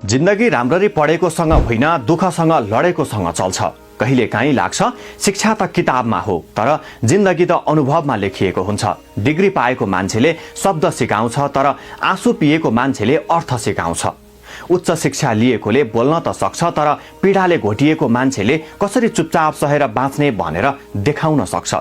जिन्दगी राम्ररी पढेकोसँग होइन दुःखसँग लडेकोसँग चल्छ। कहिलेकाहीँ लाग्छ शिक्षा त किताबमा हो, तर जिन्दगी त अनुभवमा लेखिएको हुन्छ। डिग्री पाएको मान्छेले शब्द सिकाउँछ, तर आँसु पिएको मान्छेले अर्थ सिकाउँछ। उच्च शिक्षा लिएकोले बोल्न त सक्छ, तर पीडाले घोटिएको मान्छेले कसरी चुपचाप सहेर बाँच्ने भनेर देखाउन सक्छ।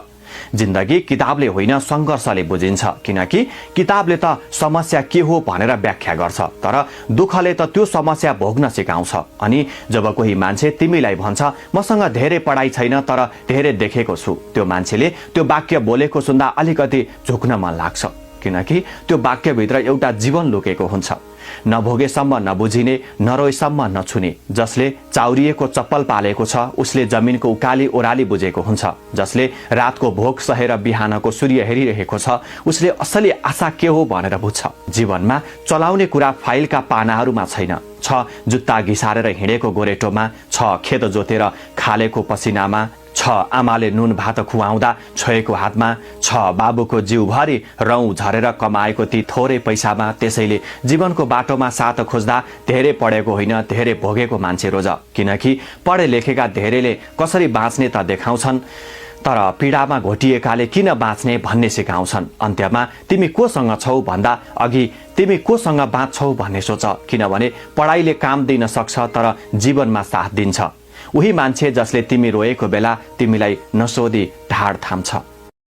जिन्दगी किताबले होइन संघर्षले बुझिन्छ, किनकि किताबले त समस्या के हो भनेर व्याख्या गर्छ, तर दुःखले त त्यो समस्या भोग्न सिकाउँछ। अनि जब कोही मान्छे तिमीलाई भन्छ मसँग धेरै पढाइ छैन तर धेरै देखेको छु, त्यो मान्छेले त्यो वाक्य बोलेको सुन्दा अलिकति झुक्न मन लाग्छ, किनकि त्यो वाक्यभित्र एउटा जीवन लुकेको हुन्छ। नभोगेसम्म नबुझिने, नरोएसम्म नछुने। जसले चाउरिएको चप्पल पालेको छ उसले जमिनको उकाली ओराली बुझेको हुन्छ। जसले रातको भोक सहेर बिहानको सूर्य हेरिरहेको छ उसले असली आशा के हो भनेर बुझ्छ। जीवनमा चलाउने कुरा फाइलका पानाहरूमा छैन, छ जुत्ता घिसारेर हिँडेको गोरेटोमा, छ खेत जोतेर खालेको पसिनामा, छ आमाले नुन भात खुवाउँदा छोएको हातमा, छ बाबुको जिउभरि रौँ झरेर कमाएको ती थोरै पैसामा। त्यसैले जीवनको बाटोमा साथ खोज्दा धेरै पढेको होइन धेरै भोगेको मान्छे रोज, किनकि पढे लेखेका धेरैले कसरी बाँच्ने त देखाउँछन्, तर पीडामा घोटिएकाले किन बाँच्ने भन्ने सिकाउँछन्। अन्त्यमा तिमी कोसँग छौ भन्दा अघि तिमी कोसँग बाँच्छौ भन्ने सोच, किनभने पढाइले काम दिन सक्छ तर जीवनमा साथ दिन्छ। उही मान्छे जसले तिमी रोएको बेला तिमीलाई नसोधी ढाड थाम्छ।